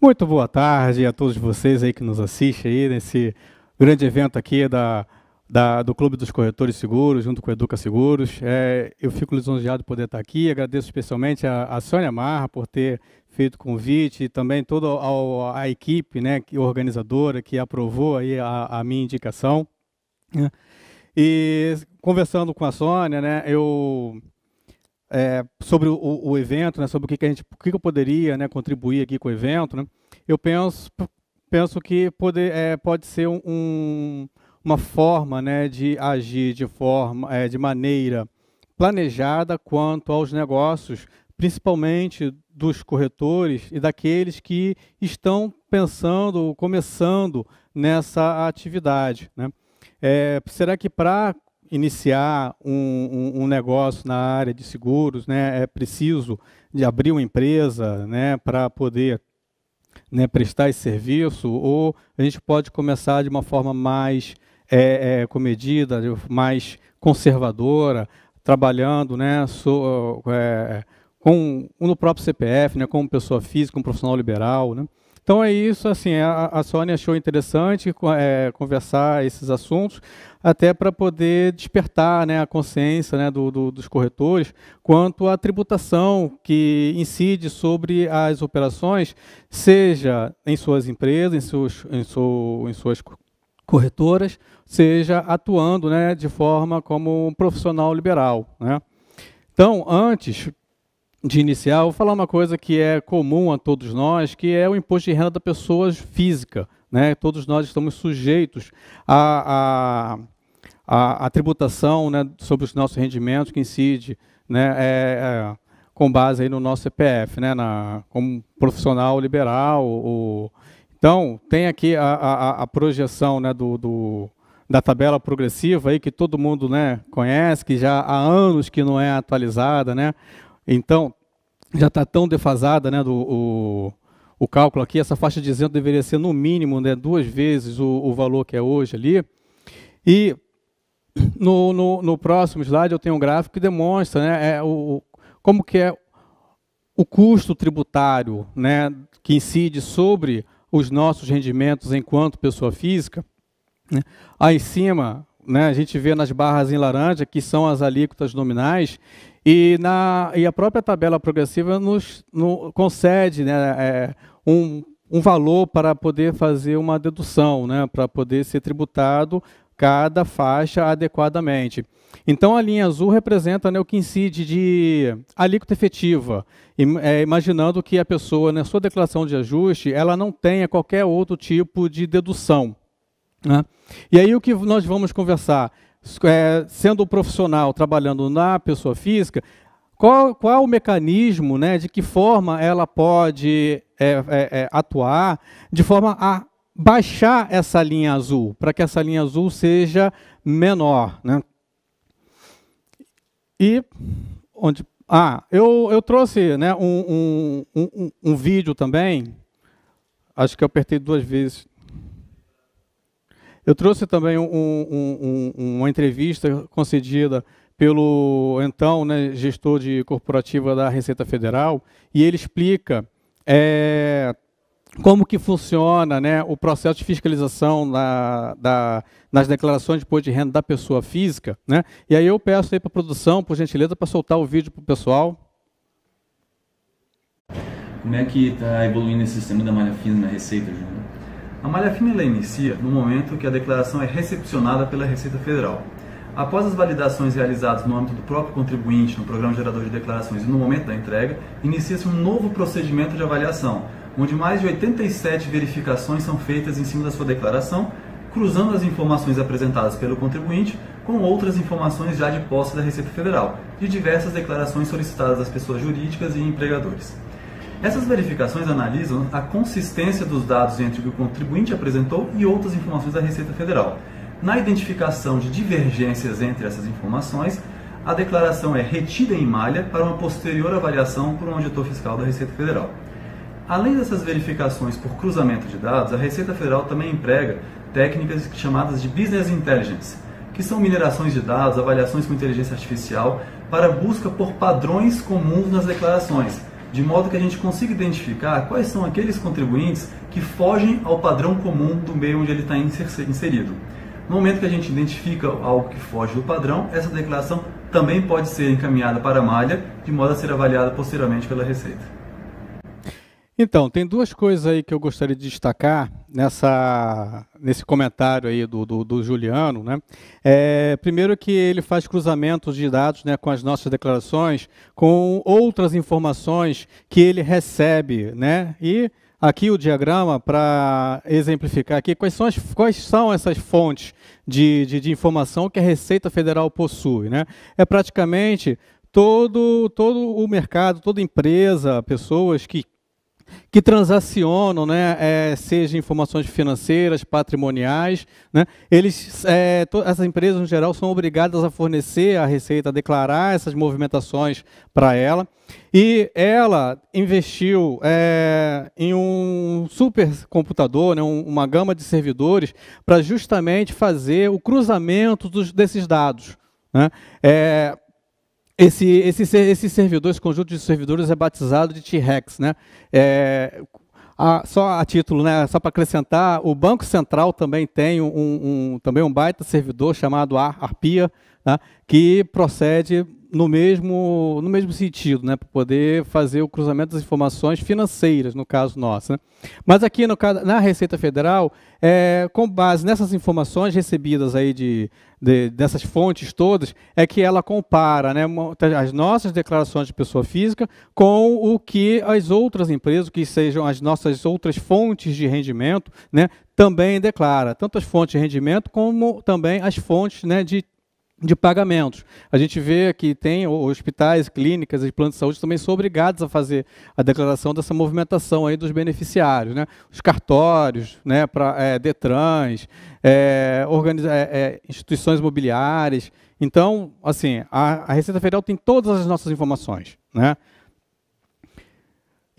Muito boa tarde a todos vocês aí que nos assistem aí nesse grande evento aqui do Clube dos Corretores Seguros, junto com a Educa Seguros. Eu fico lisonjeado de poder estar aqui, agradeço especialmente a Sônia Marra por ter feito o convite e também toda a equipe, né, organizadora que aprovou aí a minha indicação, né. E conversando com a Sônia, né, sobre o evento, né, sobre o que eu poderia, né, contribuir aqui com o evento, né, eu penso que pode ser uma forma, né, de agir de maneira planejada quanto aos negócios, principalmente dos corretores e daqueles que estão pensando, começando nessa atividade, né. Será que para iniciar um negócio na área de seguros, né, é preciso de abrir uma empresa, né, para poder, né, prestar esse serviço, ou a gente pode começar de uma forma mais comedida, mais conservadora, trabalhando, né, no próprio CPF, né, como pessoa física, como profissional liberal, né. Então é isso, assim, a Sônia achou interessante conversar esses assuntos, até para poder despertar, né, a consciência, né, dos corretores quanto à tributação que incide sobre as operações, seja em suas empresas, em suas corretoras, seja atuando, né, de forma como um profissional liberal, né. Então, antes de iniciar, eu vou falar uma coisa que é comum a todos nós, que é o imposto de renda da pessoa física, né? Todos nós estamos sujeitos à tributação, né, sobre os nossos rendimentos que incide, né, com base aí no nosso CPF, né, como profissional liberal. Então, tem aqui a projeção, né, da tabela progressiva aí, que todo mundo, né, conhece, que já há anos que não é atualizada, né? Então, já está tão defasada, né, o cálculo aqui, essa faixa de isento deveria ser no mínimo, né, 2 vezes o valor que é hoje ali. E no próximo slide eu tenho um gráfico que demonstra, né, como que é o custo tributário, né, que incide sobre os nossos rendimentos enquanto pessoa física, né. Aí em cima, né, a gente vê nas barras em laranja, que são as alíquotas nominais, e a própria tabela progressiva nos concede, né, um valor para poder fazer uma dedução, né, para poder ser tributado cada faixa adequadamente. Então, a linha azul representa, né, o que incide de alíquota efetiva, imaginando que a pessoa, na sua declaração de ajuste, ela não tenha qualquer outro tipo de dedução, né. E aí o que nós vamos conversar, sendo um profissional trabalhando na pessoa física, qual o mecanismo, né, de que forma ela pode atuar de forma a baixar essa linha azul, para que essa linha azul seja menor, né? E eu trouxe, né, um vídeo também, acho que eu apertei 2 vezes. Eu trouxe também uma entrevista concedida pelo, então, né, gestor de corporativa da Receita Federal, e ele explica como que funciona, né, o processo de fiscalização nas declarações de imposto de renda da pessoa física, né? E aí eu peço aí para a produção, por gentileza, para soltar o vídeo para o pessoal. Como é que está evoluindo esse sistema da malha fina na Receita, Júnior? A malha fina ela inicia no momento que a declaração é recepcionada pela Receita Federal. Após as validações realizadas no âmbito do próprio contribuinte, no Programa Gerador de Declarações e no momento da entrega, inicia-se um novo procedimento de avaliação, onde mais de 87 verificações são feitas em cima da sua declaração, cruzando as informações apresentadas pelo contribuinte com outras informações já de posse da Receita Federal, de diversas declarações solicitadas às pessoas jurídicas e empregadores. Essas verificações analisam a consistência dos dados entre o que o contribuinte apresentou e outras informações da Receita Federal. Na identificação de divergências entre essas informações, a declaração é retida em malha para uma posterior avaliação por um auditor fiscal da Receita Federal. Além dessas verificações por cruzamento de dados, a Receita Federal também emprega técnicas chamadas de Business Intelligence, que são minerações de dados, avaliações com inteligência artificial, para busca por padrões comuns nas declarações, de modo que a gente consiga identificar quais são aqueles contribuintes que fogem ao padrão comum do meio onde ele está inserido. No momento que a gente identifica algo que foge do padrão, essa declaração também pode ser encaminhada para a malha, de modo a ser avaliada posteriormente pela Receita. Então, tem duas coisas aí que eu gostaria de destacar nesse comentário aí do Juliano, né? Primeiro que ele faz cruzamentos de dados, né, com as nossas declarações, com outras informações que ele recebe, né? E aqui o diagrama para exemplificar aqui quais são essas fontes de informação que a Receita Federal possui, né? É praticamente todo o mercado, toda empresa, pessoas que transacionam, né, seja informações financeiras, patrimoniais, né, essas empresas, no geral, são obrigadas a fornecer à Receita, a declarar essas movimentações para ela, e ela investiu em um supercomputador, né, uma gama de servidores, para justamente fazer o cruzamento desses dados, né. Esse servidor, esse conjunto de servidores é batizado de T-Rex, né? Só a título, né? Só para acrescentar, o Banco Central também tem também um baita servidor chamado Arpia, né? Que procede no mesmo sentido, né? Para poder fazer o cruzamento das informações financeiras, no caso nosso, né? Mas aqui na Receita Federal, com base nessas informações recebidas aí dessas fontes todas, é que ela compara, né, as nossas declarações de pessoa física com o que as outras empresas, que sejam as nossas outras fontes de rendimento, né, também declara, tanto as fontes de rendimento como também as fontes, né, de pagamentos. A gente vê que tem hospitais, clínicas e planos de saúde também são obrigados a fazer a declaração dessa movimentação aí dos beneficiários, né? Os cartórios, né, Detrans, instituições imobiliárias. Então, assim, a Receita Federal tem todas as nossas informações, né?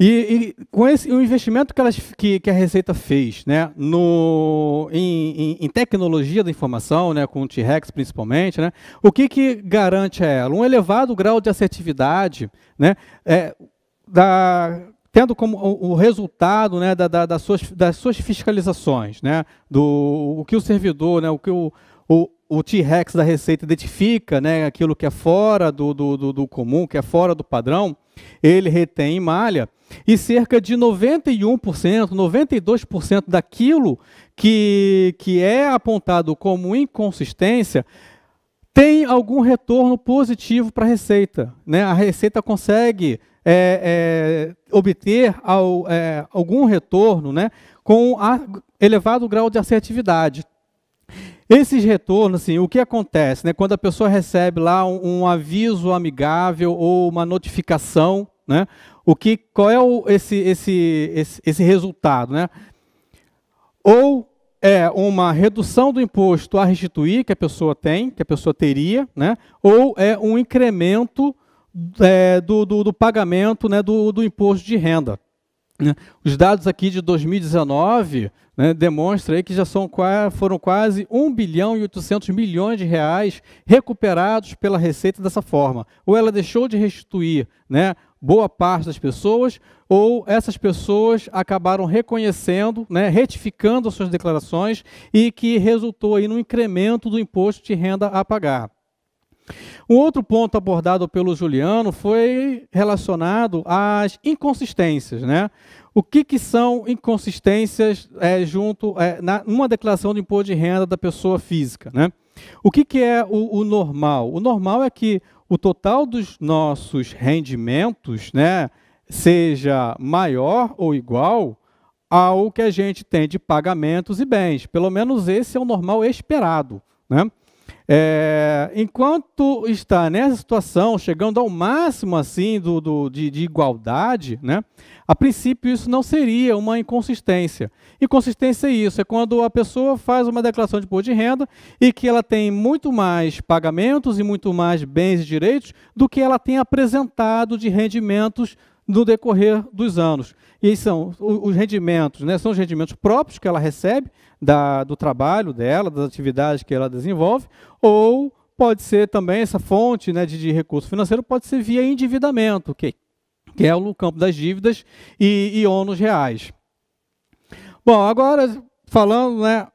E com o investimento que a Receita fez, né, em tecnologia da informação, né, com o T-Rex principalmente, né, o que garante a ela? Um elevado grau de assertividade, né, tendo como o resultado, né, das suas fiscalizações, né, o que o servidor, né, o que o T-Rex da Receita identifica, né, aquilo que é fora do comum, que é fora do padrão, ele retém em malha, e cerca de 91%, 92% daquilo que é apontado como inconsistência tem algum retorno positivo para a Receita, né? A Receita consegue obter algum retorno, né, com elevado grau de assertividade. Esses retornos, assim, o que acontece, né, quando a pessoa recebe lá um aviso amigável ou uma notificação, né, qual é esse resultado, né? Ou é uma redução do imposto a restituir que a pessoa teria, né? Ou é um incremento do pagamento, né, do imposto de renda. Os dados aqui de 2019, né, demonstram aí que foram quase 1 bilhão e 800 milhões de reais recuperados pela Receita dessa forma. Ou ela deixou de restituir, né, boa parte das pessoas, ou essas pessoas acabaram reconhecendo, né, retificando as suas declarações e que resultou aí no incremento do imposto de renda a pagar. Um outro ponto abordado pelo Juliano foi relacionado às inconsistências, né? O que são inconsistências numa declaração de imposto de renda da pessoa física, né? O que é o normal? O normal é que o total dos nossos rendimentos, né, seja maior ou igual ao que a gente tem de pagamentos e bens. Pelo menos esse é o normal esperado, né? Enquanto está nessa situação, chegando ao máximo assim de igualdade, né, a princípio isso não seria uma inconsistência. Inconsistência é isso, é quando a pessoa faz uma declaração de imposto de renda e que ela tem muito mais pagamentos e muito mais bens e direitos do que ela tem apresentado de rendimentos no decorrer dos anos. E são os rendimentos, né, são os rendimentos próprios que ela recebe do trabalho dela, das atividades que ela desenvolve, ou pode ser também essa fonte, né, de recurso financeiro, pode ser via endividamento, que é o campo das dívidas e ônus reais. Bom, agora falando, né,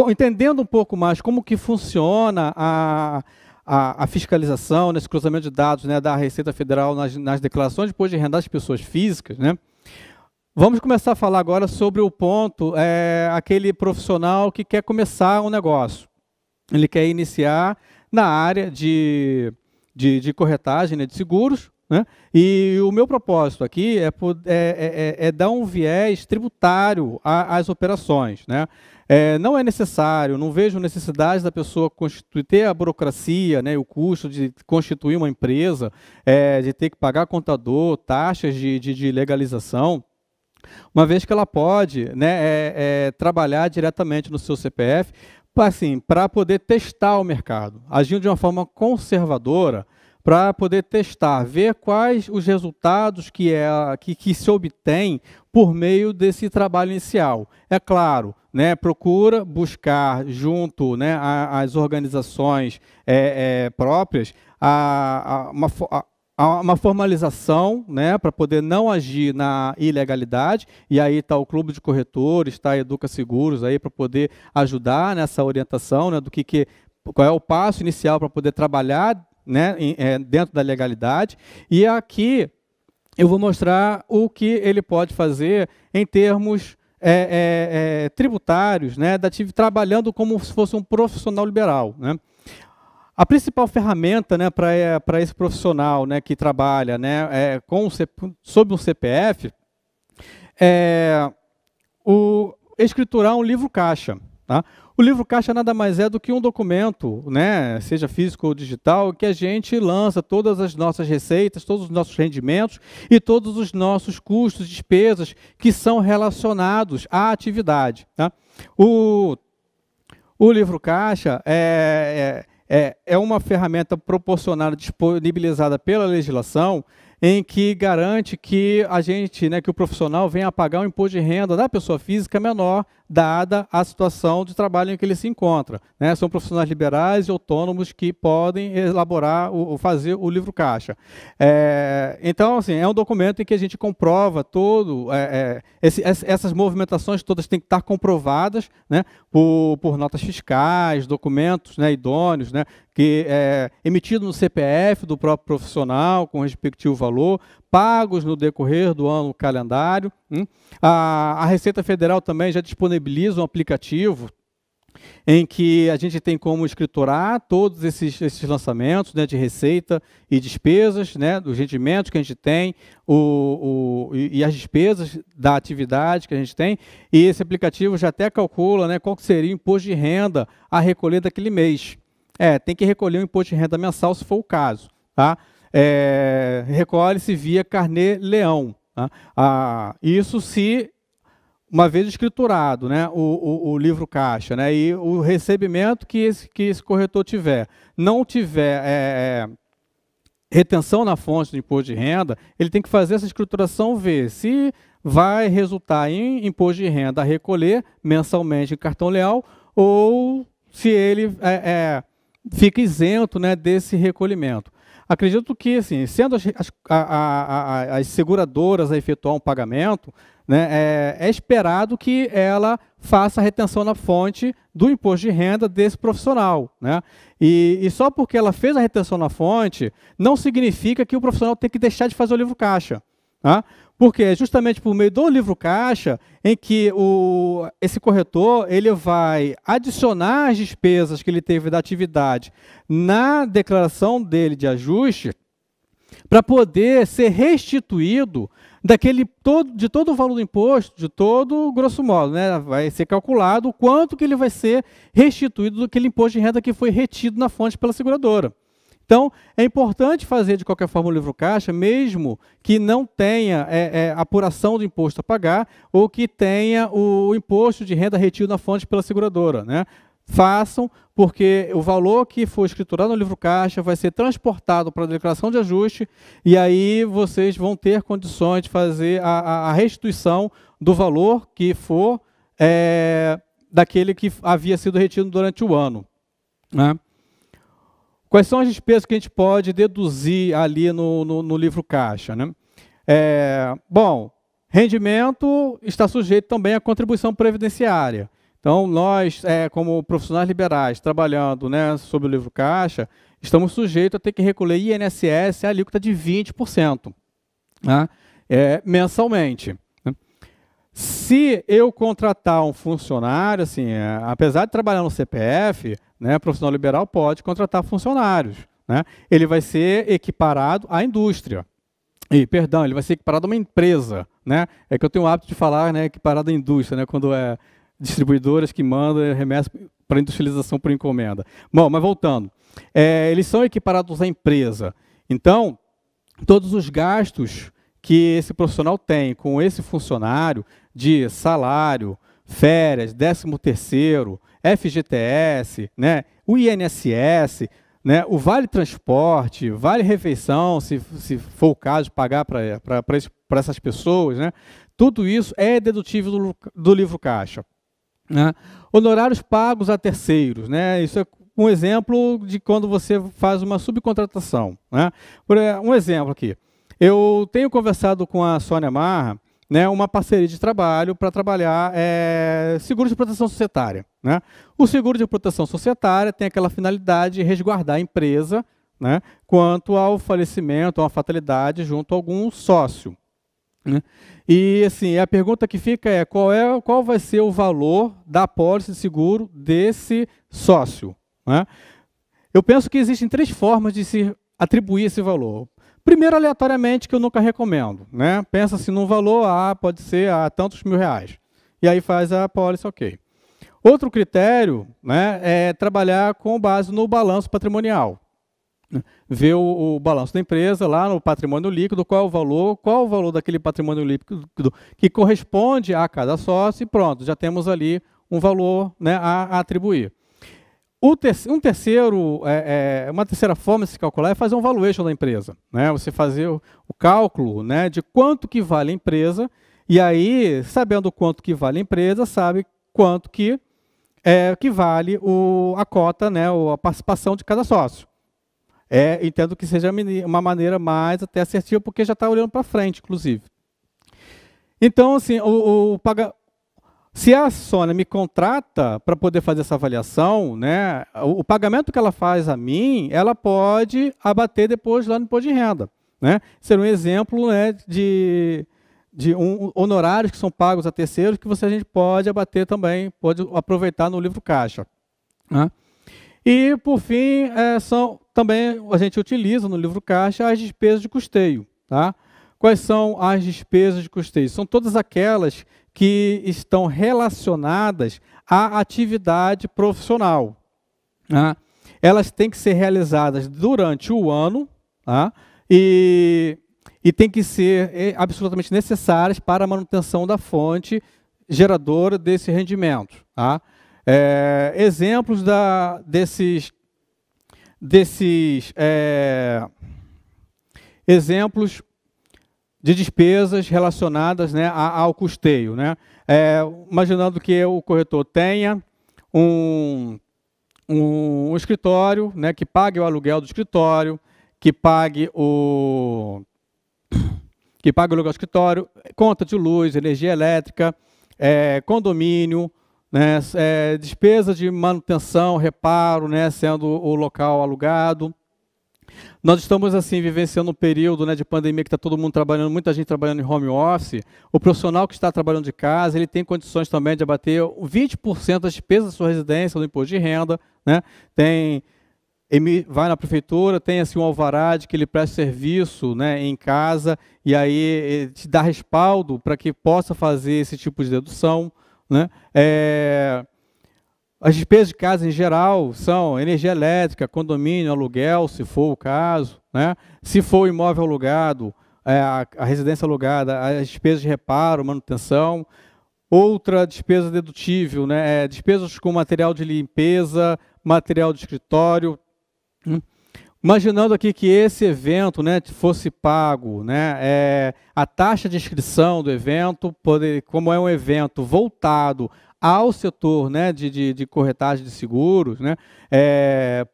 entendendo um pouco mais como que funciona a fiscalização, nesse cruzamento de dados, né, da Receita Federal nas declarações de imposto de renda das pessoas físicas, né, vamos começar a falar agora sobre o ponto, aquele profissional que quer começar um negócio. Ele quer iniciar na área de corretagem, né, de seguros, né? E o meu propósito aqui é dar um viés tributário às operações, né? Não é necessário, não vejo necessidade da pessoa ter a burocracia, né, o custo de constituir uma empresa, de ter que pagar contador, taxas de legalização, uma vez que ela pode, né, trabalhar diretamente no seu CPF, assim, para poder testar o mercado, agindo de uma forma conservadora, para poder testar, ver quais os resultados que se obtém por meio desse trabalho inicial. É claro, né, procura buscar junto, né, às organizações próprias uma formalização, né, para poder não agir na ilegalidade, e aí está o Clube de Corretores, está a Educa Seguros aí para poder ajudar nessa orientação, né, qual é o passo inicial para poder trabalhar, né, dentro da legalidade. E aqui eu vou mostrar o que ele pode fazer em termos tributários, né, trabalhando como se fosse um profissional liberal, né. A principal ferramenta, né, para esse profissional, né, que trabalha, né, sob um CPF é escriturar um livro caixa. Tá? O livro caixa nada mais é do que um documento, né, seja físico ou digital, que a gente lança todas as nossas receitas, todos os nossos rendimentos e todos os nossos custos, despesas que são relacionados à atividade. Tá? O livro caixa é uma ferramenta proporcionada, disponibilizada pela legislação, em que garante que a gente, né, que o profissional venha a pagar um imposto de renda da pessoa física menor, dada a situação de trabalho em que ele se encontra. Né? São profissionais liberais e autônomos que podem elaborar fazer o livro caixa. Então, assim, é um documento em que a gente comprova essas movimentações todas têm que estar comprovadas, né, por notas fiscais, documentos, né, idôneos, né, emitido no CPF do próprio profissional, com o respectivo valor, pagos no decorrer do ano calendário. A Receita Federal também já disponibiliza um aplicativo em que a gente tem como escriturar todos esses lançamentos, né, de receita e despesas, né, dos rendimentos que a gente tem e as despesas da atividade que a gente tem. E esse aplicativo já até calcula, né, qual seria o imposto de renda a recolher daquele mês. Tem que recolher o imposto de renda mensal, se for o caso. Tá? Recolhe-se via carnê-leão. Tá? Isso se, uma vez escriturado, né, o livro caixa, né, e o recebimento que esse corretor tiver, não tiver retenção na fonte do imposto de renda, ele tem que fazer essa escrituração, ver se vai resultar em imposto de renda a recolher mensalmente em cartão leal ou se ele fica isento, né, desse recolhimento. Acredito que, assim, sendo as seguradoras a efetuar um pagamento, né, é esperado que ela faça a retenção na fonte do imposto de renda desse profissional. Né? E só porque ela fez a retenção na fonte, não significa que o profissional tem que deixar de fazer o livro caixa. Tá? Porque é justamente por meio do livro caixa em que esse corretor ele vai adicionar as despesas que ele teve da atividade na declaração dele de ajuste para poder ser restituído de todo o valor do imposto, de todo, grosso modo, né? Vai ser calculado o quanto que ele vai ser restituído daquele imposto de renda que foi retido na fonte pela seguradora. Então, é importante fazer, de qualquer forma, o livro caixa, mesmo que não tenha apuração do imposto a pagar ou que tenha o imposto de renda retido na fonte pela seguradora. Né? Façam, porque o valor que for escriturado no livro caixa vai ser transportado para a declaração de ajuste e aí vocês vão ter condições de fazer a restituição do valor que for daquele que havia sido retido durante o ano. Né? Quais são as despesas que a gente pode deduzir ali no livro caixa? Né? Bom, rendimento está sujeito também à contribuição previdenciária. Então, nós, como profissionais liberais, trabalhando, né, sob o livro caixa, estamos sujeitos a ter que recolher INSS a alíquota de 20%, né, mensalmente. Se eu contratar um funcionário, assim, apesar de trabalhar no CPF, né, profissional liberal pode contratar funcionários, né, ele vai ser equiparado à indústria. Perdão, ele vai ser equiparado a uma empresa, né? É que eu tenho o hábito de falar, né, equiparado à indústria, né, quando é distribuidoras que mandam remessa para industrialização por encomenda. Bom, mas voltando, eles são equiparados à empresa. Então, todos os gastos que esse profissional tem com esse funcionário de salário, férias, 13º, FGTS, né, o INSS, né, o vale transporte, vale refeição, se for o caso de pagar para essas pessoas, né, tudo isso é dedutível do livro caixa. Né? Honorários pagos a terceiros, né? Isso é um exemplo de quando você faz uma subcontratação. Né? Um exemplo aqui, eu tenho conversado com a Sônia Marra, né, uma parceria de trabalho para trabalhar seguro de proteção societária. Né? O seguro de proteção societária tem aquela finalidade de resguardar a empresa, né, quanto ao falecimento, a uma fatalidade junto a algum sócio. Né? E assim, a pergunta que fica é qual vai ser o valor da apólice de seguro desse sócio? Né? Eu penso que existem 3 formas de se atribuir esse valor. Primeiro, aleatoriamente, que eu nunca recomendo. Né? Pensa-se num valor, pode ser tantos mil reais. E aí faz a apólice, ok. Outro critério, né, é trabalhar com base no balanço patrimonial. Ver o balanço da empresa lá no patrimônio líquido, qual o valor daquele patrimônio líquido que corresponde a cada sócio e pronto, já temos ali um valor, né, a atribuir. Uma terceira forma de se calcular é fazer um valuation da empresa. Né? Você fazer o cálculo, né, de quanto que vale a empresa e aí, sabendo quanto que vale a empresa, sabe quanto que vale a cota, né, ou a participação de cada sócio. Entendo que seja uma maneira mais até assertiva, porque já está olhando para frente, inclusive. Então, assim, se a Sônia me contrata para poder fazer essa avaliação, né, o pagamento que ela faz a mim, ela pode abater depois lá no imposto de renda. Né? Ser um exemplo, né, de honorários que são pagos a terceiros que a gente pode abater também, pode aproveitar no livro caixa. Né? E, por fim, também a gente utiliza no livro caixa as despesas de custeio. Tá? Quais são as despesas de custeio? São todas aquelas que estão relacionadas à atividade profissional. Tá? Elas têm que ser realizadas durante o ano, tá? e têm que ser absolutamente necessárias para a manutenção da fonte geradora desse rendimento. Tá? Exemplos exemplos de despesas relacionadas, né, ao custeio. Né? Imaginando que o corretor tenha um escritório, né, que pague o aluguel do escritório, que pague o aluguel do escritório, conta de luz, energia elétrica, condomínio, né, despesa de manutenção, reparo, né, sendo o local alugado. Nós estamos assim vivenciando um período, né, de pandemia que está todo mundo trabalhando, muita gente trabalhando em home office. O profissional que está trabalhando de casa, ele tem condições também de abater 20% das despesas da sua residência no imposto de renda. Né? Vai na prefeitura, tem assim, um alvará de que ele presta serviço, né, em casa, e aí ele te dá respaldo para que possa fazer esse tipo de dedução. Né? As despesas de casa em geral são energia elétrica, condomínio, aluguel, se for o caso. Né? Se for o imóvel alugado, a residência alugada, as despesas de reparo, manutenção. Outra despesa dedutível, né? Despesas com material de limpeza, material de escritório. Imaginando aqui que esse evento, né, fosse pago, né, a taxa de inscrição do evento, como é um evento voltado ao setor, né, de corretagem de seguros, né,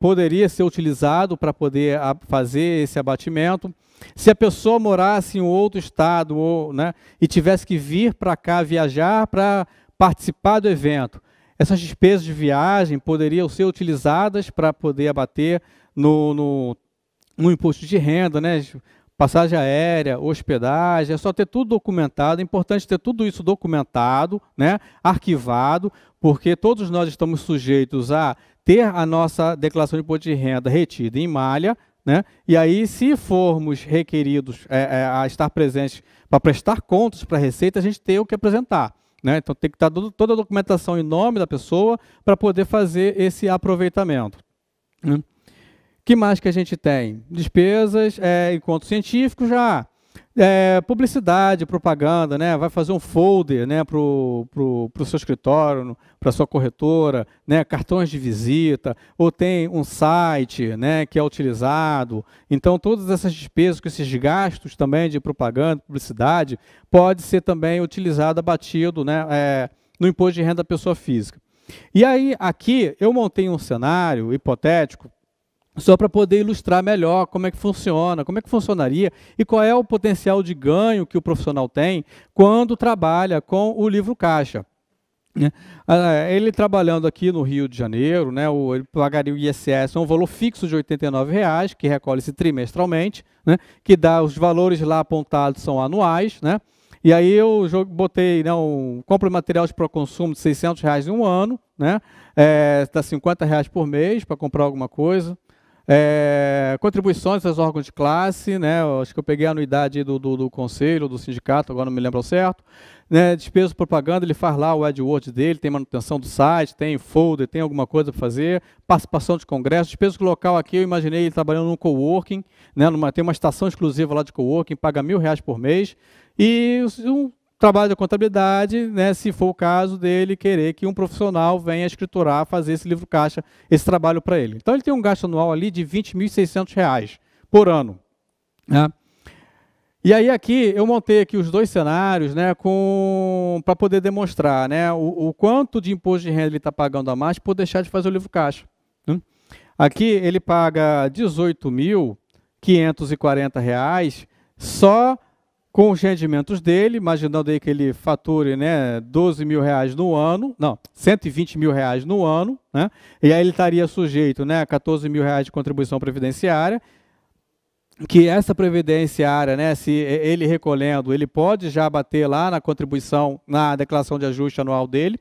poderia ser utilizado para poder fazer esse abatimento. Se a pessoa morasse em um outro estado, ou, né, e tivesse que vir para cá viajar para participar do evento, essas despesas de viagem poderiam ser utilizadas para poder abater no imposto de renda, né? Passagem aérea, hospedagem, é só ter tudo documentado. É importante ter tudo isso documentado, né? Arquivado, porque todos nós estamos sujeitos a ter a nossa declaração de imposto de renda retida em malha, né? E aí, se formos requeridos a estar presentes para prestar contas para a Receita, a gente tem o que apresentar, né? Então tem que estar toda a documentação em nome da pessoa para poder fazer esse aproveitamento, né? Que mais que a gente tem? Despesas, encontros científicos já. Publicidade, propaganda, né? Vai fazer um folder, né, para o seu escritório, para a sua corretora, né? Cartões de visita, ou tem um site, né, que é utilizado. Então, todas essas despesas, esses gastos também de propaganda, publicidade, pode ser também utilizado, abatido, né, no imposto de renda da pessoa física. E aí, aqui, eu montei um cenário hipotético, só para poder ilustrar melhor como é que funciona, como é que funcionaria e qual é o potencial de ganho que o profissional tem quando trabalha com o livro caixa, né? Ele trabalhando aqui no Rio de Janeiro, né, ele pagaria o ISS, um valor fixo de R$ 89,00, que recolhe-se trimestralmente, né, que dá os valores lá apontados são anuais, né? E aí eu botei, né, compro material de consumo de R$ 600,00 em um ano, né? Dá R$ 50,00 por mês para comprar alguma coisa. Contribuições aos órgãos de classe, né? Acho que eu peguei a anuidade do conselho, do sindicato, agora não me lembro ao certo, né? Despesa de propaganda, ele faz lá o AdWords dele, tem manutenção do site, tem folder, tem alguma coisa para fazer, participação de congresso, despesa local aqui, eu imaginei ele trabalhando num coworking, né? Tem uma estação exclusiva lá de coworking, paga R$ 1.000 por mês, e um trabalho da contabilidade, né, se for o caso dele querer que um profissional venha escriturar, fazer esse livro caixa, esse trabalho para ele. Então ele tem um gasto anual ali de R$ 20.600 por ano, né? E aí aqui eu montei aqui os dois cenários, né, para poder demonstrar, né, o quanto de imposto de renda ele está pagando a mais por deixar de fazer o livro caixa, né? Aqui ele paga R$ 18.540 só com os rendimentos dele, imaginando aí que ele fature, né, R$ 12.000 no ano, não, R$ 120.000 no ano, né, e aí ele estaria sujeito, né, a R$ 14.000 de contribuição previdenciária, que essa previdenciária, né, se ele recolhendo, ele pode já bater lá na contribuição, na declaração de ajuste anual dele,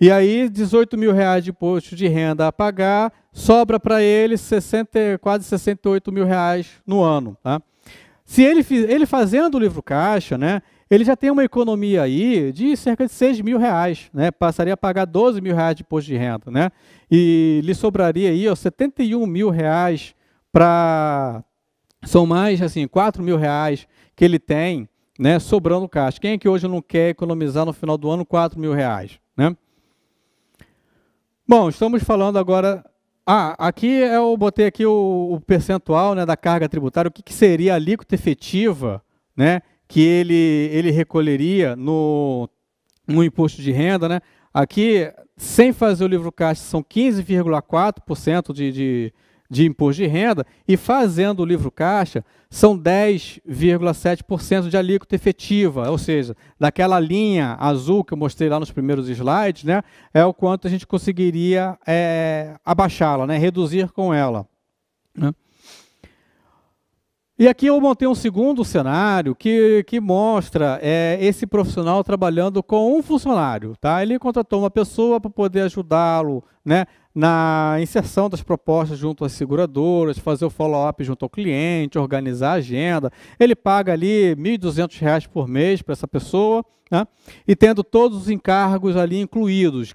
e aí R$ 18.000 de imposto de renda a pagar, sobra para ele quase R$ 68.000 no ano, tá? Se ele fazendo o livro caixa, né, ele já tem uma economia aí de cerca de R$ 6.000, né, passaria a pagar R$ 12.000 de imposto de renda, né, e lhe sobraria aí R$ 71.000 para... São mais, assim, R$ 4.000 que ele tem, né, sobrando caixa. Quem é que hoje não quer economizar no final do ano R$ 4.000, né? Bom, estamos falando agora... aqui eu botei aqui o percentual, né, da carga tributária, o que seria a alíquota efetiva, né, que ele recolheria no imposto de renda, né? Aqui, sem fazer o livro caixa, são 15,4% de imposto de renda, e fazendo o livro caixa, são 10,7% de alíquota efetiva, ou seja, daquela linha azul que eu mostrei lá nos primeiros slides, né, é o quanto a gente conseguiria abaixá-la, né, reduzir com ela, né? E aqui eu montei um segundo cenário que mostra esse profissional trabalhando com um funcionário, tá? Ele contratou uma pessoa para poder ajudá-lo, né, na inserção das propostas junto às seguradoras, fazer o follow-up junto ao cliente, organizar a agenda. Ele paga ali R$ 1.200 por mês para essa pessoa, né? E tendo todos os encargos ali incluídos.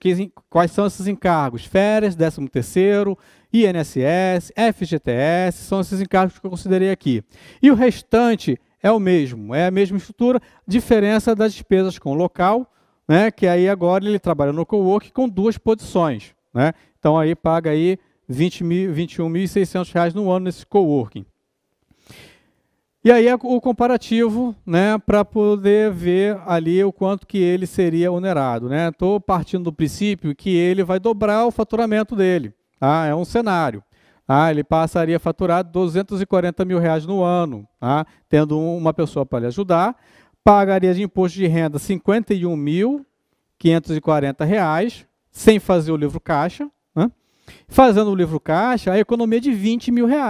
Quais são esses encargos? Férias, 13º, INSS, FGTS, são esses encargos que eu considerei aqui. E o restante é o mesmo, é a mesma estrutura, diferença das despesas com o local, né, que aí agora ele trabalha no cowork com duas posições, né? Então aí paga aí R$ 21.600 no ano nesse coworking. E aí o comparativo, né, para poder ver ali o quanto que ele seria onerado, né? Estou partindo do princípio que ele vai dobrar o faturamento dele, tá? É um cenário. Ele passaria a faturar R$240 mil no ano, tá? Tendo uma pessoa para lhe ajudar, pagaria de imposto de renda R$51.540, sem fazer o livro caixa, né? Fazendo o livro caixa, a economia de R$20 mil, né?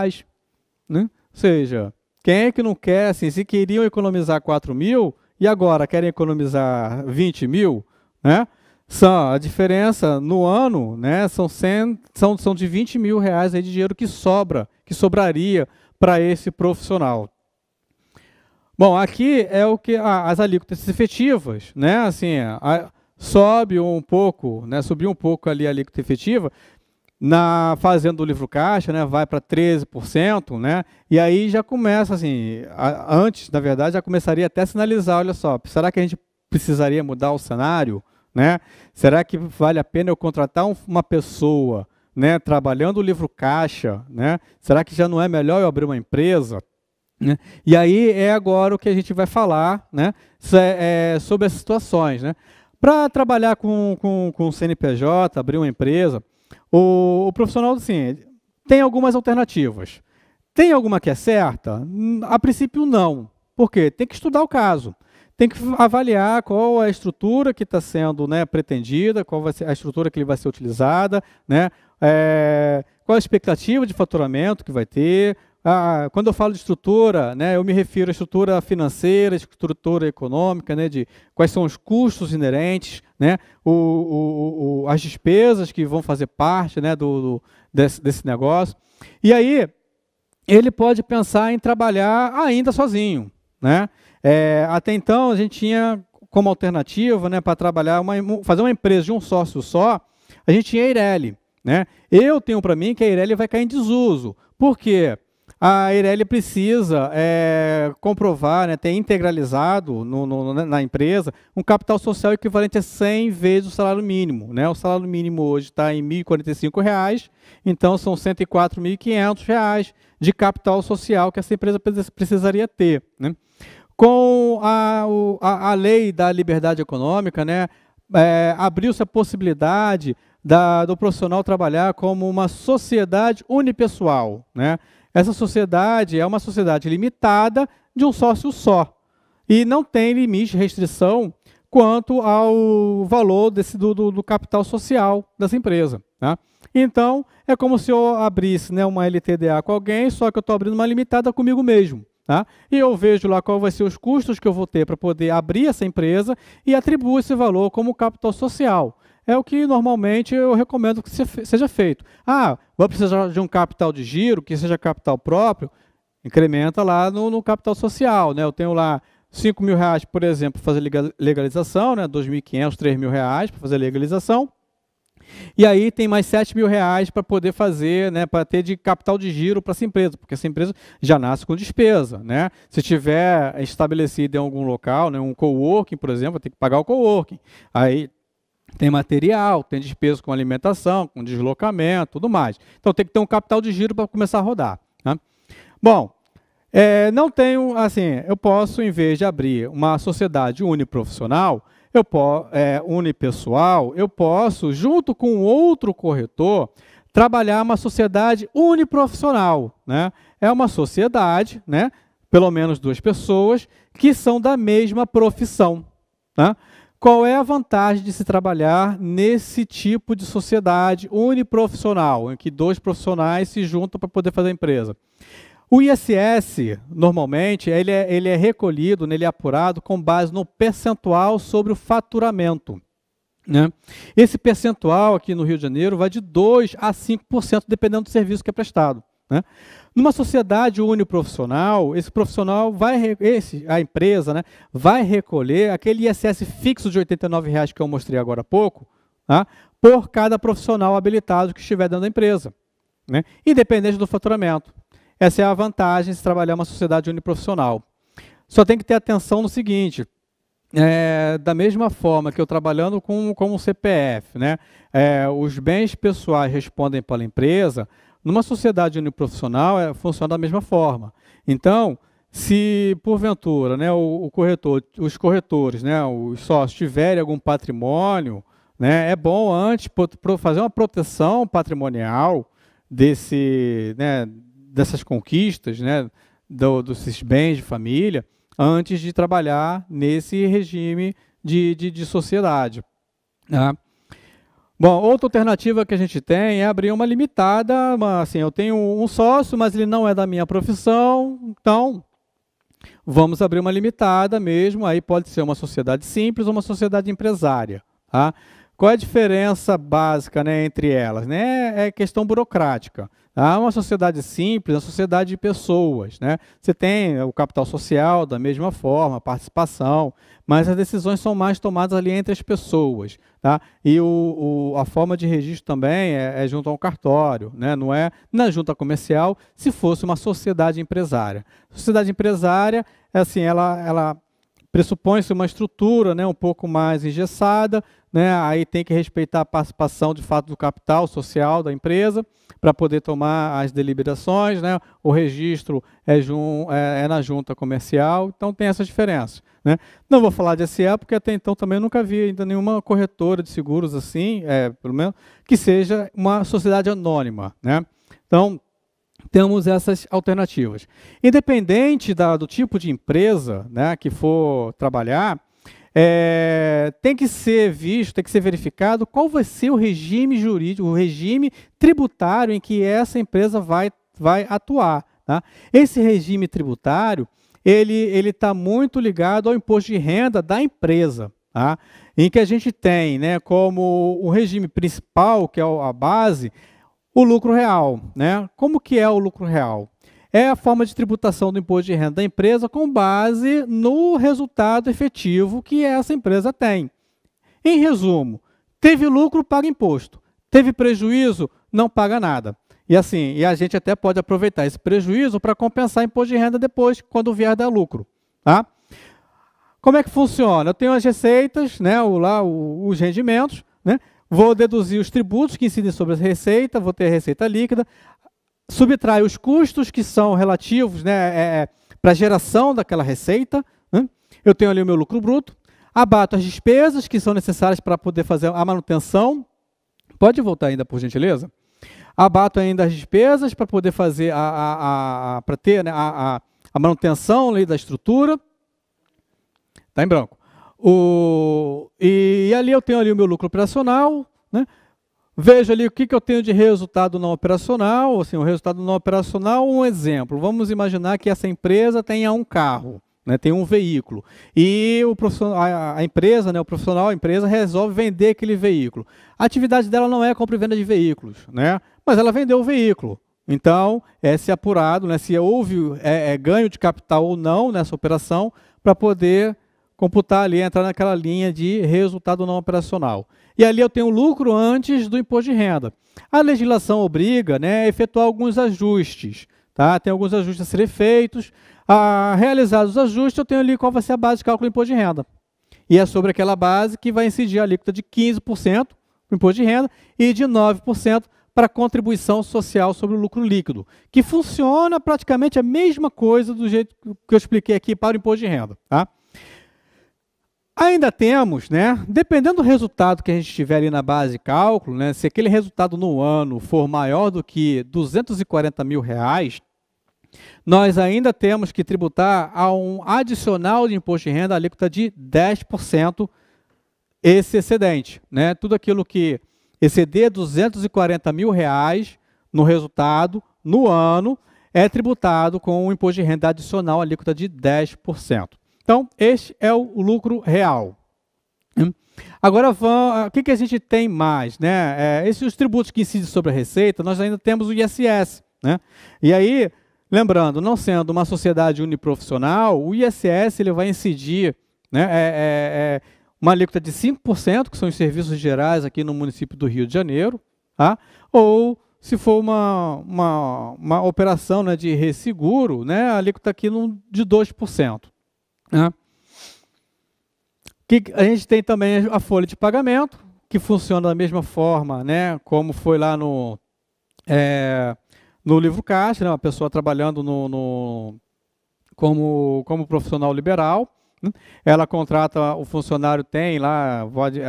Ou seja, quem é que não quer, assim, se queriam economizar 4 mil e agora querem economizar 20 mil, né? A diferença no ano, né, são de R$20 mil aí de dinheiro que sobraria para esse profissional. Bom, aqui é o que as alíquotas efetivas, né, assim, subiu um pouco ali a alíquota efetiva, fazendo o livro caixa, né, vai para 13%, né, e aí já começa, assim, antes, na verdade, já começaria até a sinalizar, olha só, será que a gente precisaria mudar o cenário? Né? Será que vale a pena eu contratar uma pessoa, né, trabalhando o livro caixa? Né? Será que já não é melhor eu abrir uma empresa? Né? E aí é agora o que a gente vai falar, né, sobre essas situações. Né? Para trabalhar com CNPJ, abrir uma empresa, o profissional, assim, tem algumas alternativas. Tem alguma que é certa? A princípio, não. Por quê? Tem que estudar o caso. Tem que avaliar qual é a estrutura que está sendo, né, pretendida, qual vai ser a estrutura que vai ser utilizada, né, qual a expectativa de faturamento que vai ter. Quando eu falo de estrutura, né, eu me refiro à estrutura financeira, estrutura econômica, né, de quais são os custos inerentes, né, as despesas que vão fazer parte, né, desse negócio. E aí, ele pode pensar em trabalhar ainda sozinho, né? Até então, a gente tinha como alternativa, né, para trabalhar, fazer uma empresa de um sócio só, a gente tinha a Eireli. Né? Eu tenho para mim que a Eireli vai cair em desuso. Por quê? A Eireli precisa comprovar, né, ter integralizado na empresa um capital social equivalente a 100 vezes o salário mínimo. Né? O salário mínimo hoje está em R$ 1.045, então são R$ 104.500 de capital social que essa empresa precisaria ter. Né? Com a lei da liberdade econômica, né, abriu-se a possibilidade do profissional trabalhar como uma sociedade unipessoal. Né? Essa sociedade é uma sociedade limitada de um sócio só e não tem limite, restrição quanto ao valor do capital social dessa empresa. Tá? Então, é como se eu abrisse, né, uma LTDA com alguém, só que eu estou abrindo uma limitada comigo mesmo. Tá? E eu vejo lá qual vai ser os custos que eu vou ter para poder abrir essa empresa e atribuo esse valor como capital social. É o que normalmente eu recomendo que seja feito. Vou precisar de um capital de giro, que seja capital próprio, incrementa lá no capital social. Né? Eu tenho lá R$5 mil, por exemplo, para fazer legalização, né? R$2.500, R$3.000 para fazer legalização. E aí tem mais R$7 mil para poder fazer, né, para ter de capital de giro para essa empresa, porque essa empresa já nasce com despesa. Né? Se tiver estabelecido em algum local, né, um coworking, por exemplo, tem que pagar o coworking. Aí tem material, tem despesa com alimentação, com deslocamento, tudo mais. Então tem que ter um capital de giro para começar a rodar. Né? Bom, não tenho, assim, eu posso, em vez de abrir uma sociedade uniprofissional, unipessoal, eu posso, junto com outro corretor, trabalhar uma sociedade uniprofissional. Né? É uma sociedade, né, pelo menos 2 pessoas, que são da mesma profissão. Tá? Qual é a vantagem de se trabalhar nesse tipo de sociedade uniprofissional, em que 2 profissionais se juntam para poder fazer a empresa? O ISS, normalmente, ele é recolhido, ele é apurado com base no percentual sobre o faturamento. Né? Esse percentual aqui no Rio de Janeiro vai de 2% a 5%, dependendo do serviço que é prestado. Né? Numa sociedade uniprofissional, esse profissional a empresa, né, vai recolher aquele ISS fixo de R$ 89,00 que eu mostrei agora há pouco, tá? Por cada profissional habilitado que estiver dentro da empresa, né? Independente do faturamento. Essa é a vantagem de se trabalhar uma sociedade uniprofissional. Só tem que ter atenção no seguinte, da mesma forma que eu trabalhando com o CPF, né, os bens pessoais respondem pela empresa, numa sociedade uniprofissional funciona da mesma forma. Então, se porventura, né, os corretores, né, os sócios tiverem algum patrimônio, né, é bom antes fazer uma proteção patrimonial, dessas conquistas, né, desses bens de família, antes de trabalhar nesse regime de sociedade. Tá? Bom, outra alternativa que a gente tem é abrir uma limitada, assim, eu tenho um sócio, mas ele não é da minha profissão, então vamos abrir uma limitada mesmo, aí pode ser uma sociedade simples ou uma sociedade empresária. Tá? Qual é a diferença básica, né, entre elas? Né? É questão burocrática. Tá? Uma sociedade simples, uma sociedade de pessoas. Né? Você tem o capital social da mesma forma, a participação, mas as decisões são mais tomadas ali entre as pessoas. Tá? E a forma de registro também é junto ao cartório, né? Não é na junta comercial, se fosse uma sociedade empresária. Sociedade empresária, assim, ela pressupõe-se uma estrutura, né, um pouco mais engessada, né, aí tem que respeitar a participação de fato do capital social da empresa para poder tomar as deliberações, né, o registro é na junta comercial, então tem essas diferenças. Né. Não vou falar de SE porque até então também eu nunca vi ainda nenhuma corretora de seguros assim, pelo menos, que seja uma sociedade anônima. Né. Então, temos essas alternativas. Independente do tipo de empresa, né, que for trabalhar, tem que ser visto, tem que ser verificado qual vai ser o regime jurídico, o regime tributário em que essa empresa vai atuar. Tá? Esse regime tributário, ele está muito ligado ao imposto de renda da empresa, tá? Em que a gente tem, né, como o regime principal, que é a base, o lucro real. Né? Como que é o lucro real? É a forma de tributação do imposto de renda da empresa com base no resultado efetivo que essa empresa tem. Em resumo, teve lucro, paga imposto. Teve prejuízo, não paga nada. E assim, a gente até pode aproveitar esse prejuízo para compensar imposto de renda depois, quando vier dar lucro. Tá? Como é que funciona? Eu tenho as receitas, né, os rendimentos, né? Vou deduzir os tributos que incidem sobre a receita, vou ter a receita líquida, subtrai os custos que são relativos, né, para a geração daquela receita, né? Eu tenho ali o meu lucro bruto, abato as despesas que são necessárias para poder fazer a manutenção. Pode voltar ainda, por gentileza? Abato ainda as despesas para poder fazer para ter, né, a manutenção ali da estrutura. Está em branco. E ali eu tenho ali o meu lucro operacional, né? Vejo ali o que eu tenho de resultado não operacional. Assim, o resultado não operacional, um exemplo. Vamos imaginar que essa empresa tenha um carro, né, tem um veículo. E a empresa, né, o profissional, a empresa resolve vender aquele veículo. A atividade dela não é compra e venda de veículos, né, mas ela vendeu o veículo. Então, é se apurado, né, se houve ganho de capital ou não nessa operação, para poder computar ali, entrar naquela linha de resultado não operacional. E ali eu tenho lucro antes do imposto de renda. A legislação obriga, né, a efetuar alguns ajustes. Tá? Tem alguns ajustes a serem feitos. Realizados os ajustes, eu tenho ali qual vai ser a base de cálculo do imposto de renda. E é sobre aquela base que vai incidir a alíquota de 15% para o imposto de renda e de 9% para a contribuição social sobre o lucro líquido, que funciona praticamente a mesma coisa do jeito que eu expliquei aqui para o imposto de renda. Tá? Ainda temos, né, dependendo do resultado que a gente tiver ali na base de cálculo, né, se aquele resultado no ano for maior do que R$240 mil, nós ainda temos que tributar a um adicional de imposto de renda, a alíquota de 10% esse excedente. Né, tudo aquilo que exceder R$240 mil no resultado, no ano, é tributado com um imposto de renda adicional, a alíquota de 10%. Então, este é o lucro real. Agora, o que a gente tem mais? Né? Esses tributos que incidem sobre a receita, nós ainda temos o ISS. Né? E aí, lembrando, não sendo uma sociedade uniprofissional, o ISS ele vai incidir, né, uma alíquota de 5%, que são os serviços gerais aqui no município do Rio de Janeiro, tá? Ou, se for uma operação, né, de resseguro, né, a alíquota aqui de 2%. Que a gente tem também a folha de pagamento, que funciona da mesma forma, né, como foi lá no livro caixa, né, uma pessoa trabalhando como profissional liberal, né? Ela contrata, o funcionário tem lá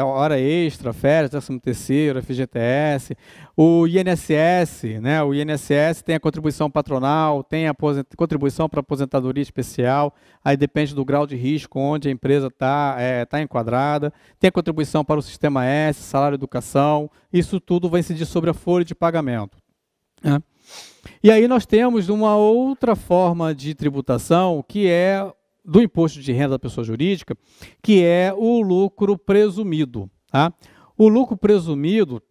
hora extra, férias, 13º, FGTS, o INSS, né? O INSS tem a contribuição patronal, tem a contribuição para aposentadoria especial, aí depende do grau de risco onde a empresa tá enquadrada, tem a contribuição para o Sistema S, salário e educação, isso tudo vai incidir sobre a folha de pagamento, né? E aí nós temos uma outra forma de tributação, que é do imposto de renda da pessoa jurídica, que é o lucro presumido, tá? O lucro presumido,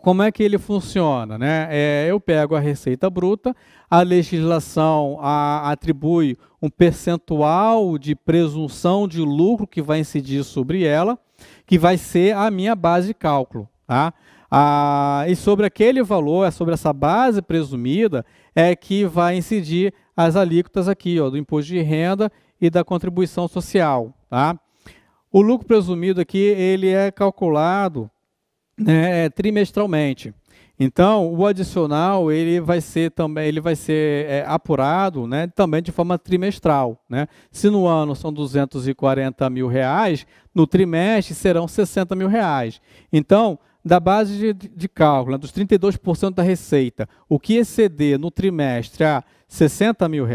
como é que ele funciona, né? Eu pego a receita bruta, a legislação atribui um percentual de presunção de lucro que vai incidir sobre ela, que vai ser a minha base de cálculo, tá? E sobre aquele valor, sobre essa base presumida, é que vai incidir as alíquotas aqui, ó, do imposto de renda e da contribuição social, tá? O lucro presumido aqui, ele é calculado, né, trimestralmente. Então, o adicional, ele vai ser apurado, né, também de forma trimestral, né? Se no ano são R$240 mil, no trimestre serão R$60 mil. Então, da base de cálculo, né, dos 32% da receita, o que exceder no trimestre a R$60 mil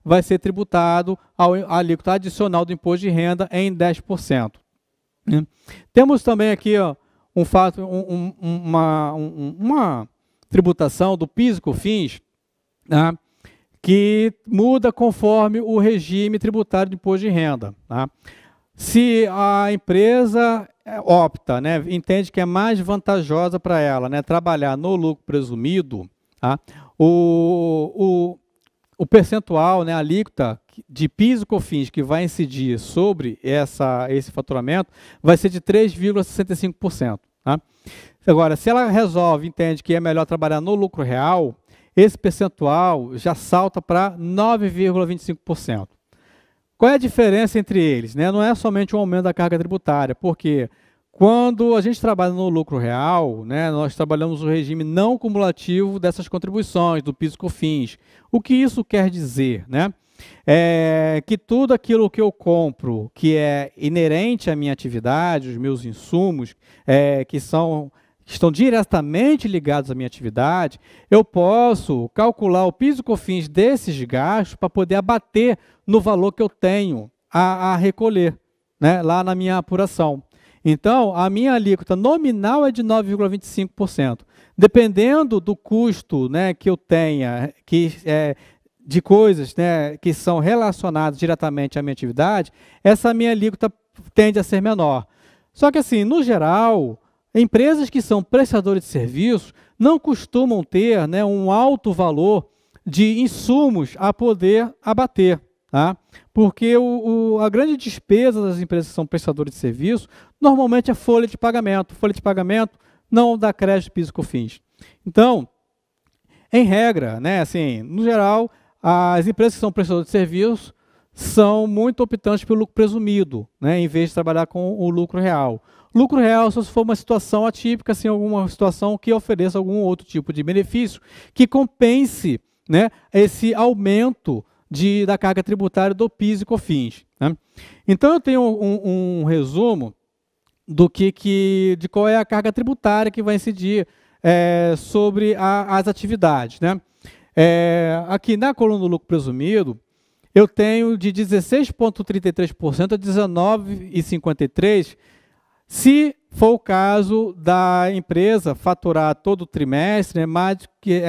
vai ser tributado à alíquota adicional do imposto de renda em 10%. Temos também aqui, ó, uma tributação do PIS e COFINS, tá, que muda conforme o regime tributário do imposto de renda, tá? Se a empresa opta, né, entende que é mais vantajosa para ela, né, trabalhar no lucro presumido, tá, o percentual, né, a alíquota de PIS e COFINS que vai incidir sobre esse faturamento vai ser de 3,65%. Tá? Agora, se ela entende que é melhor trabalhar no lucro real, esse percentual já salta para 9,25%. Qual é a diferença entre eles, né? Não é somente um aumento da carga tributária, porque quando a gente trabalha no lucro real, né, nós trabalhamos o regime não cumulativo dessas contribuições, do PIS e COFINS. O que isso quer dizer, né? É que tudo aquilo que eu compro, que é inerente à minha atividade, os meus insumos, que estão diretamente ligados à minha atividade, eu posso calcular o PIS e COFINS desses gastos para poder abater no valor que eu tenho a recolher, né, lá na minha apuração. Então, a minha alíquota nominal é de 9,25%. Dependendo do custo, né, que eu tenha, de coisas, né, que são relacionadas diretamente à minha atividade, essa minha alíquota tende a ser menor. Só que, assim, no geral, empresas que são prestadores de serviços não costumam ter, né, um alto valor de insumos a poder abater, tá? Porque a grande despesa das empresas que são prestadores de serviço normalmente é folha de pagamento. Folha de pagamento não dá crédito, PIS e COFINS. Então, em regra, né, assim, no geral, as empresas que são prestadores de serviços são muito optantes pelo lucro presumido, né, em vez de trabalhar com o lucro real. Lucro real, se for uma situação atípica, assim, alguma situação que ofereça algum outro tipo de benefício que compense, né, esse aumento da carga tributária do PIS e COFINS, né? Então, eu tenho um resumo de qual é a carga tributária que vai incidir sobre as atividades, né? Aqui na coluna do lucro presumido, eu tenho de 16,33% a 19,53%, se for o caso da empresa faturar todo o trimestre, né, mais que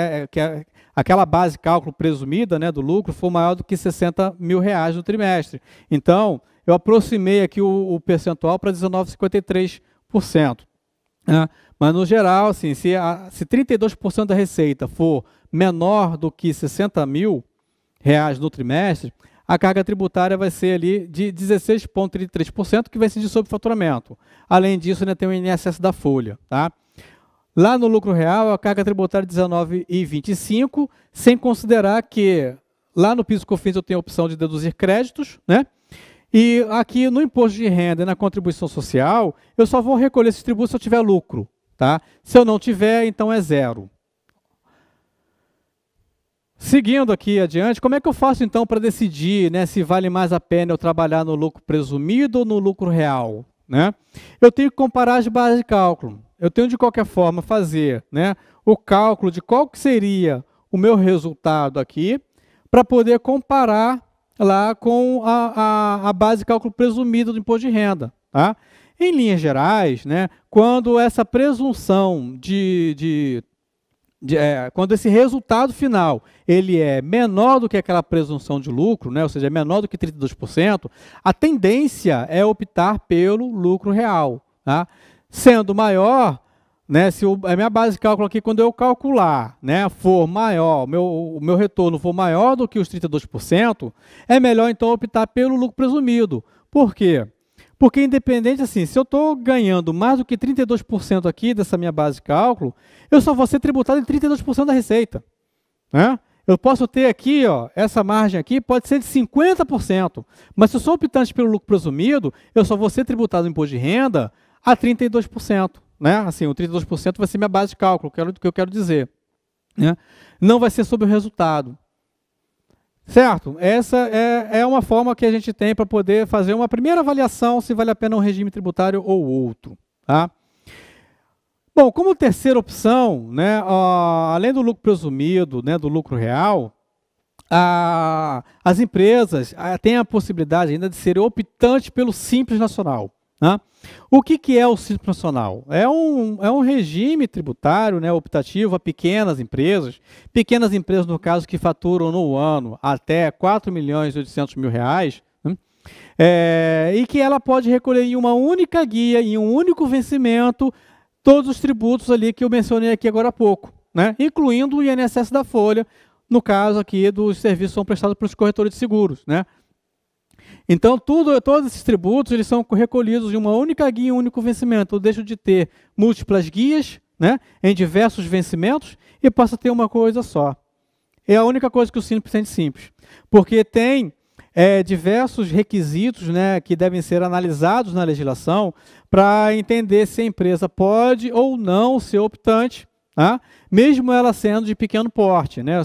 aquela base de cálculo presumida, né, do lucro for maior do que R$60 mil no trimestre. Então, eu aproximei aqui o percentual para 19,53%. Né? Mas, no geral, assim, se 32% da receita for menor do que R$60 mil no trimestre, a carga tributária vai ser ali de 16,33%, que vai incidir sobre o faturamento. Além disso, né, tem o INSS da folha. Tá? Lá no lucro real, a carga tributária é 19,25%, sem considerar que lá no PIS e COFINS eu tenho a opção de deduzir créditos, né? E aqui no imposto de renda e na contribuição social, eu só vou recolher esses tributos se eu tiver lucro. Tá? Se eu não tiver, então é zero. Seguindo aqui adiante, como é que eu faço então para decidir, né, se vale mais a pena eu trabalhar no lucro presumido ou no lucro real, né? Eu tenho que comparar as bases de cálculo. Eu tenho de qualquer forma fazer, né, o cálculo de qual que seria o meu resultado aqui para poder comparar lá com a base de cálculo presumida do imposto de renda, tá? Em linhas gerais, né, quando essa presunção quando esse resultado final ele é menor do que aquela presunção de lucro, né, ou seja, é menor do que 32%, a tendência é optar pelo lucro real. Tá? Sendo maior, né, se a minha base de cálculo aqui, quando eu calcular, né, for maior, o meu retorno for maior do que os 32%, é melhor então optar pelo lucro presumido. Por quê? Porque independente, assim, se eu estou ganhando mais do que 32% aqui dessa minha base de cálculo, eu só vou ser tributado em 32% da receita. Né? Eu posso ter aqui, ó, essa margem aqui pode ser de 50%, mas se eu sou optante pelo lucro presumido, eu só vou ser tributado no imposto de renda a 32%. Né? Assim, o 32% vai ser minha base de cálculo, que eu quero dizer. Né? Não vai ser sobre o resultado. Certo? Essa é uma forma que a gente tem para poder fazer uma primeira avaliação se vale a pena um regime tributário ou outro. Tá? Bom, como terceira opção, né, além do lucro presumido, né, do lucro real, as empresas têm a possibilidade ainda de serem optantes pelo Simples Nacional. Né? O que é o Simples Nacional? É um regime tributário, né, optativo a pequenas empresas no caso que faturam no ano até R$4.800.000, né? E que ela pode recolher em uma única guia, em um único vencimento, todos os tributos ali que eu mencionei aqui agora há pouco, né? Incluindo o INSS da folha, no caso aqui dos serviços que são prestados pelos corretores de seguros, né? Então, todos esses tributos eles são recolhidos em uma única guia e um único vencimento. Eu deixo de ter múltiplas guias, né, em diversos vencimentos e passo a ter uma coisa só. É a única coisa que o Simples tem de simples. Porque tem diversos requisitos, né, que devem ser analisados na legislação para entender se a empresa pode ou não ser optante, tá? Mesmo ela sendo de pequeno porte, né,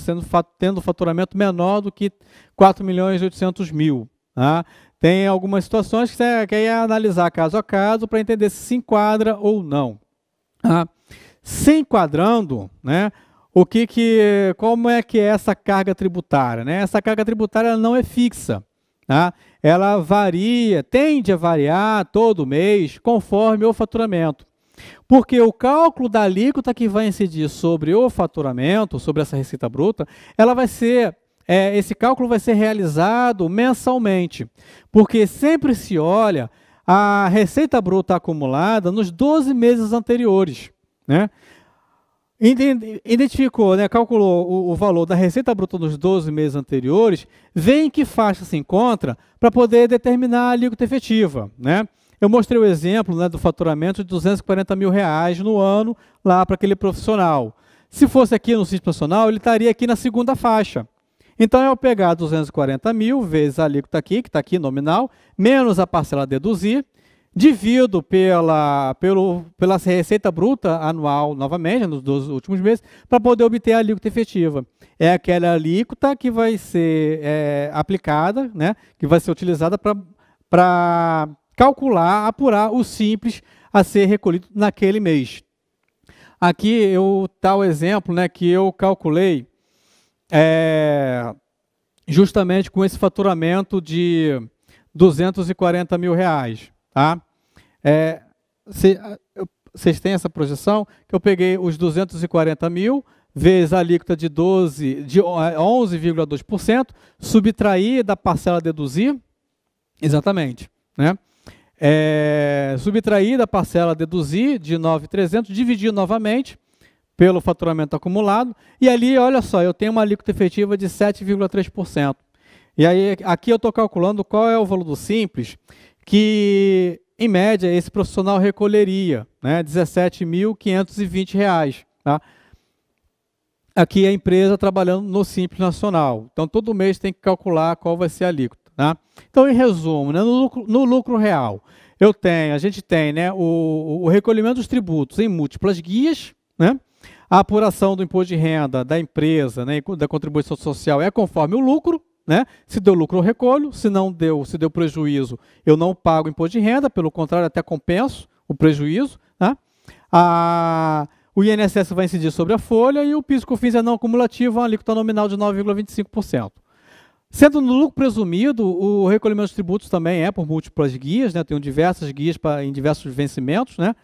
tendo faturamento menor do que R$4.800.000. Tá? Tem algumas situações que você quer analisar caso a caso para entender se enquadra ou não. Tá? Se enquadrando, né, como é que é essa carga tributária? Né? Essa carga tributária não é fixa. Tá? Ela varia, tende a variar todo mês conforme o faturamento. Porque o cálculo da alíquota que vai incidir sobre o faturamento, sobre essa receita bruta, ela vai ser esse cálculo vai ser realizado mensalmente, porque sempre se olha a receita bruta acumulada nos 12 meses anteriores. Né? Identificou, né, calculou o valor da receita bruta nos 12 meses anteriores, vê em que faixa se encontra para poder determinar a alíquota efetiva. Né? Eu mostrei o exemplo, né, do faturamento de R$240.000 no ano lá para aquele profissional. Se fosse aqui no Simples Nacional, ele estaria aqui na segunda faixa. Então, eu pegar 240.000 vezes a alíquota aqui, que está aqui nominal, menos a parcela a deduzir, divido pela receita bruta anual, novamente, nos 12 últimos meses, para poder obter a alíquota efetiva. É aquela alíquota que vai ser aplicada, né, que vai ser utilizada para calcular, apurar o simples a ser recolhido naquele mês. Aqui está o exemplo, né, que eu calculei justamente com esse faturamento de R$240.000. Tá? Vocês têm essa projeção? Que eu peguei os 240.000 vezes a alíquota de 11,2%, subtrair da parcela a deduzir, exatamente, né? Subtrair da parcela a deduzir de 9.300, dividir novamente pelo faturamento acumulado, e ali, olha só, eu tenho uma alíquota efetiva de 7,3%. E aí, aqui eu estou calculando qual é o valor do Simples que, em média, esse profissional recolheria, né, R$17.520. Tá? Aqui a empresa trabalhando no Simples Nacional. Então, todo mês tem que calcular qual vai ser a alíquota. Tá? Então, em resumo, né, no lucro real, a gente tem, né, o recolhimento dos tributos em múltiplas guias, né? A apuração do imposto de renda da empresa, né, e da contribuição social é conforme o lucro, né? Se deu lucro eu recolho, se deu prejuízo eu não pago imposto de renda, pelo contrário até compenso o prejuízo, né? O INSS vai incidir sobre a folha e o PIS/COFINS é não acumulativo, uma alíquota nominal de 9,25%. Sendo no lucro presumido, o recolhimento dos tributos também é por múltiplas guias, né? Tem diversas guias em diversos vencimentos, né?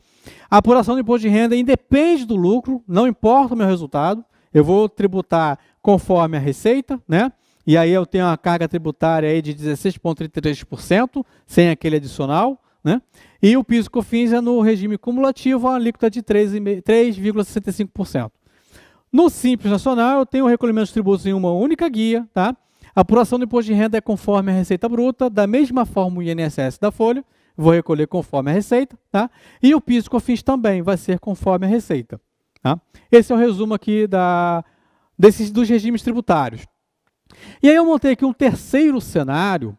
A apuração do imposto de renda independe do lucro, não importa o meu resultado, eu vou tributar conforme a receita, né? E aí eu tenho uma carga tributária aí de 16,33%, sem aquele adicional, né? E o PIS/COFINS é no regime cumulativo, a alíquota de 3,65%. No Simples Nacional, eu tenho o recolhimento dos tributos em uma única guia, tá? A apuração do imposto de renda é conforme a receita bruta, da mesma forma o INSS da folha, vou recolher conforme a receita, tá? E o PIS/COFINS também vai ser conforme a receita, tá? Esse é o resumo aqui dos regimes tributários. E aí eu montei aqui um terceiro cenário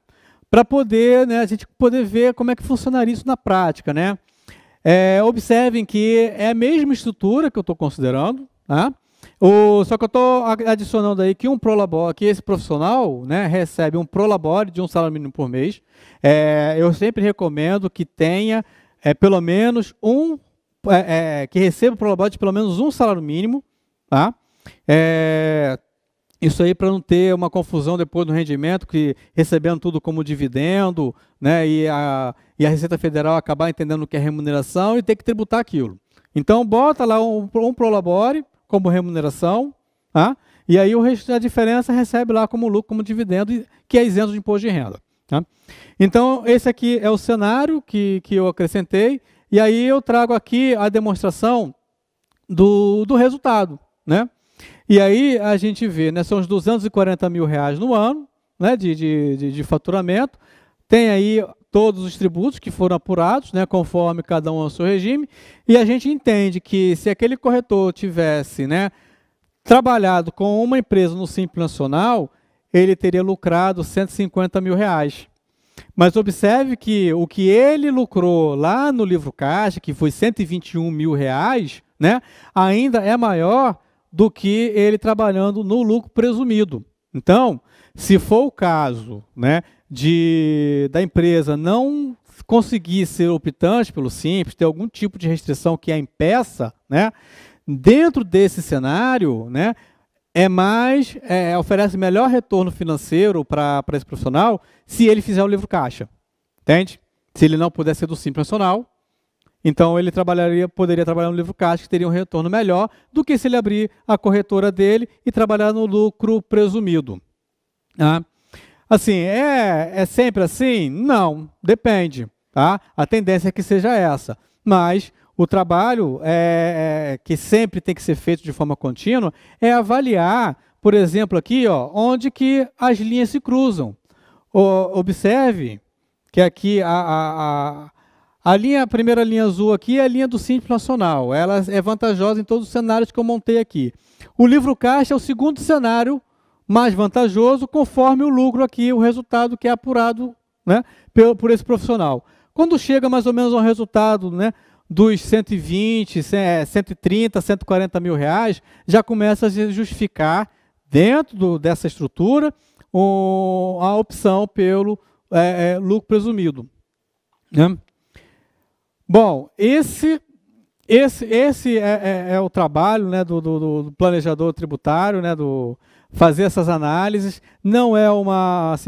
para poder, né, a gente poder ver como é que funcionaria isso na prática, né? Observem que é a mesma estrutura que eu estou considerando, tá? Só que eu estou adicionando aí que que esse profissional, né, recebe um prolabore de um salário mínimo por mês. Eu sempre recomendo que tenha pelo menos que receba o prolabore de pelo menos um salário mínimo, tá? Isso aí para não ter uma confusão depois no rendimento, que recebendo tudo como dividendo, né, e a Receita Federal acabar entendendo o que é remuneração e ter que tributar aquilo. Então, bota lá um prolabore como remuneração, tá? E aí a diferença recebe lá como lucro, como dividendo, que é isento de imposto de renda. Tá? Então, esse aqui é o cenário que eu acrescentei, e aí eu trago aqui a demonstração do resultado, né? E aí a gente vê, né, são os 240 mil reais no ano, né, de faturamento, tem aí todos os tributos que foram apurados, né, conforme cada um ao seu regime, e a gente entende que se aquele corretor tivesse, né, trabalhado com uma empresa no Simples Nacional, ele teria lucrado 150 mil reais. Mas observe que o que ele lucrou lá no livro caixa, que foi 121 mil reais, né, ainda é maior do que ele trabalhando no lucro presumido. Então, se for o caso, né, da empresa não conseguir ser optante pelo Simples, ter algum tipo de restrição que a impeça, né, dentro desse cenário, né, oferece melhor retorno financeiro para esse profissional se ele fizer o livro caixa, entende? Se ele não puder ser do Simples Nacional, então ele poderia trabalhar no livro caixa, que teria um retorno melhor do que se ele abrir a corretora dele e trabalhar no lucro presumido. Tá? Assim, é sempre assim? Não, depende. Tá? A tendência é que seja essa. Mas o trabalho que sempre tem que ser feito de forma contínua é avaliar, por exemplo, aqui, ó, onde que as linhas se cruzam. Observe que aqui a primeira linha azul aqui é a linha do Simples Nacional. Ela é vantajosa em todos os cenários que eu montei aqui. O livro caixa é o segundo cenário mais vantajoso, conforme o lucro aqui, o resultado que é apurado, né, por esse profissional. Quando chega mais ou menos ao resultado, né, dos 120, 130, 140 mil reais, já começa a justificar, dentro dessa estrutura, a opção pelo lucro presumido. Né? Bom, esse é o trabalho, né, do planejador tributário, né, fazer essas análises. Não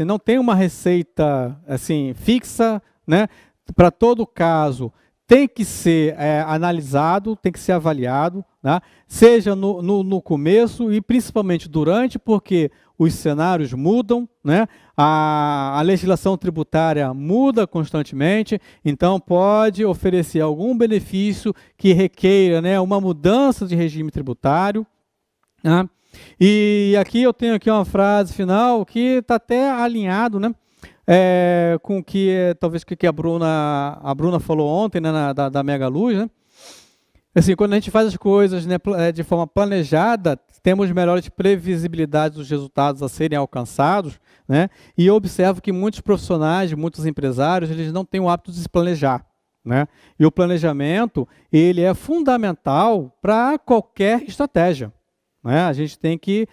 não tem uma receita assim fixa, né? Para todo caso tem que ser analisado, tem que ser avaliado, né? Seja no começo e principalmente durante, porque os cenários mudam, né? A legislação tributária muda constantemente, então pode oferecer algum benefício que requeira, né, uma mudança de regime tributário. Né? E aqui eu tenho aqui uma frase final que está até alinhado, né, com o que talvez que a Bruna falou ontem, né, da Mega Luz, né? Assim, quando a gente faz as coisas, né, de forma planejada, temos melhores previsibilidade dos resultados a serem alcançados, né? E eu observo que muitos profissionais, muitos empresários, eles não têm o hábito de se planejar, né? E o planejamento, ele é fundamental para qualquer estratégia, né? A gente tem que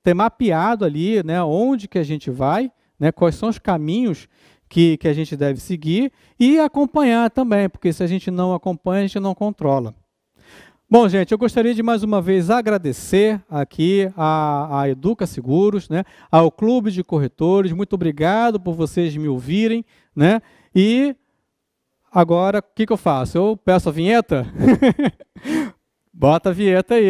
ter mapeado ali, né, onde que a gente vai, né, quais são os caminhos que a gente deve seguir e acompanhar também, porque se a gente não acompanha, a gente não controla. Bom, gente, eu gostaria de mais uma vez agradecer aqui a Educa Seguros, né, ao Clube de Corretores. Muito obrigado por vocês me ouvirem, né? E agora, o que eu faço? Eu peço a vinheta? Bota a vinheta aí.